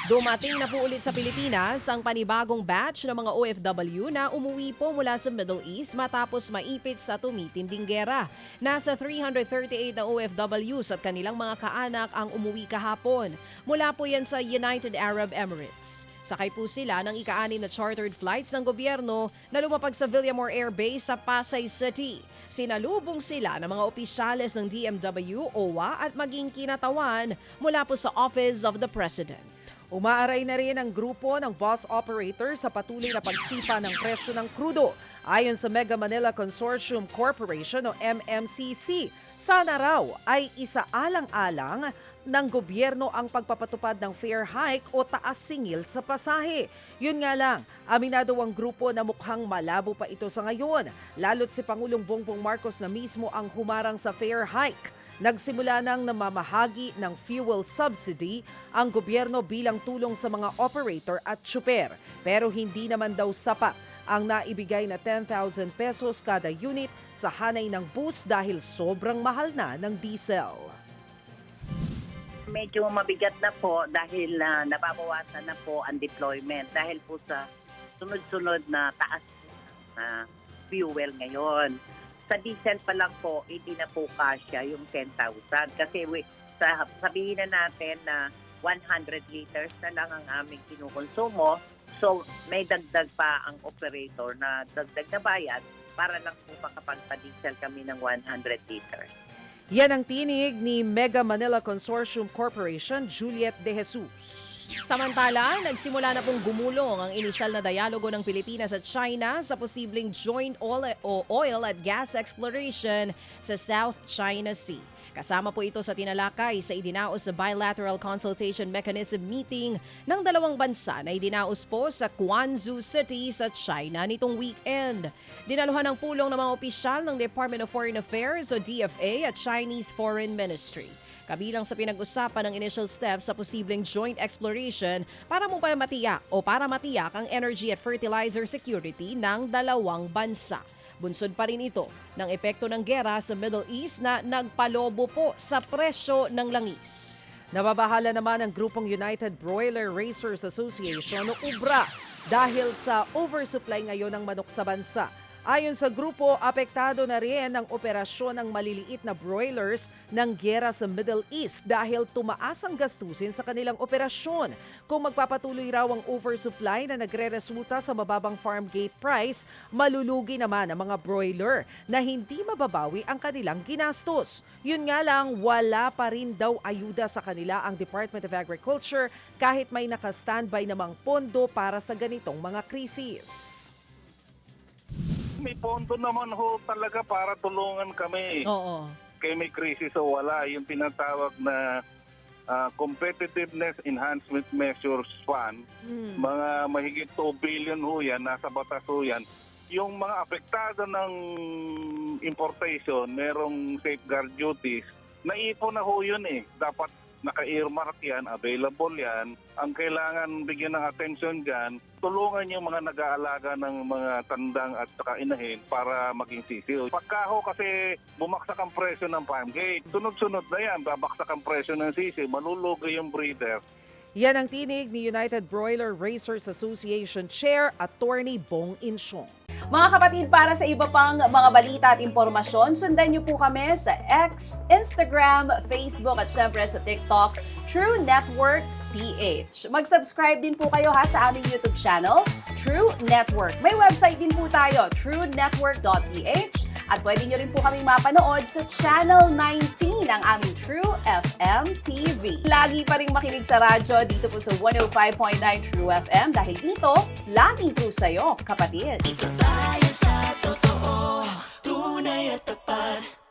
Dumating na po ulit sa Pilipinas ang panibagong batch ng mga OFW na umuwi po mula sa Middle East matapos maipit sa tumitinding gera. Nasa 338 na OFWs at kanilang mga kaanak ang umuwi kahapon. Mula po yan sa United Arab Emirates. Sakay po sila ng ika-6 na chartered flights ng gobyerno na lumapag sa Villamor Air Base sa Pasay City. Sinalubong sila ng mga opisyales ng DMW, OWA at maging kinatawan mula po sa Office of the President. Umaaray na rin ang grupo ng bus operator sa patuloy na pagsipa ng presyo ng krudo. Ayon sa Mega Manila Consortium Corporation o MMCC, sana raw ay isaalang-alang ng gobyerno ang pagpapatupad ng fare hike o taas singil sa pasahe. Yun nga lang, aminado ang grupo na mukhang malabo pa ito sa ngayon, lalo't si Pangulong Bongbong Marcos na mismo ang humarang sa fare hike. Nagsimula nang namamahagi ng fuel subsidy ang gobyerno bilang tulong sa mga operator at tsuper. Pero hindi naman daw sapat ang naibigay na 10,000 pesos kada unit sa hanay ng bus dahil sobrang mahal na ng diesel. Medyo mabigat na po dahil nababawasan na po ang deployment dahil po sa sunod-sunod na taas na fuel ngayon. Sa diesel pa lang po, hindi na po kasya yung 10,000. Kasi sabihin na natin na 100 liters na lang ang aming kinukonsumo. So may dagdag pa ang operator na dagdag na bayad para lang po makapagpa-diesel kami ng 100 liters. Yan ang tinig ni Mega Manila Consortium Corporation, Juliet De Jesus. Samantala, nagsimula na pong gumulong ang inisyal na dialogo ng Pilipinas at China sa posibleng joint oil at gas exploration sa South China Sea. Kasama po ito sa tinalakay sa idinaos na Bilateral Consultation Mechanism meeting ng dalawang bansa na idinaos po sa Guangzhou City sa China nitong weekend. Dinaluhan ng pulong ng mga opisyal ng Department of Foreign Affairs o DFA at Chinese Foreign Ministry. Kabilang sa pinag-usapan ng initial steps sa posibleng joint exploration para matiyak ang energy at fertilizer security ng dalawang bansa. Bunsod pa rin ito ng epekto ng gera sa Middle East na nagpalobo po sa presyo ng langis. Nababahala naman ang grupong United Broiler Raisers Association o UBRA dahil sa oversupply ngayon ng manok sa bansa. Ayon sa grupo, apektado na rin ang operasyon ng maliliit na broilers ng gera sa Middle East dahil tumaas ang gastusin sa kanilang operasyon. Kung magpapatuloy raw ang oversupply na nagre-resulta sa mababang farm gate price, malulugi naman ang mga broiler na hindi mababawi ang kanilang ginastos. Yun nga lang, wala pa rin daw ayuda sa kanila ang Department of Agriculture kahit may naka-standby namang pondo para sa ganitong mga krisis. May pondo naman ho talaga para tulungan kami. Oo. Kaya may krisis o wala. Yung tinatawag na Competitiveness Enhancement Measures Fund, mga mahigit 2 billion ho yan, nasa batas ho yan. Yung mga apektado ng importation, merong safeguard duties, naipon na ho yun eh. Dapat naka-earmark yan, available yan. Ang kailangan bigyan ng atensyon dyan, tulungan yung mga nag-aalaga ng mga tandang at saka inahin para maging sisiw. Pagka ho kasi bumaksak ang presyo ng farm gate, sunod-sunod na yan, babaksak ang presyo ng sisiw, malulugi yung breeder. Yan ang tinig ni United Broiler Raisers Association Chair, Attorney Bong Insyong. Mga kapatid, para sa iba pang mga balita at impormasyon, sundan niyo po kami sa X, Instagram, Facebook at syempre sa TikTok, True Network PH. Mag-subscribe din po kayo sa aming YouTube channel, True Network. May website din po tayo, truenetwork.ph at pwede niyo rin po kaming mapanood sa Channel 19 ng aming True FM TV. Lagi pa rin makinig sa radyo dito po sa 105.9 True FM dahil dito, laging true sa'yo, kapatid. Dito tayo sa totoo, tunay at tapat.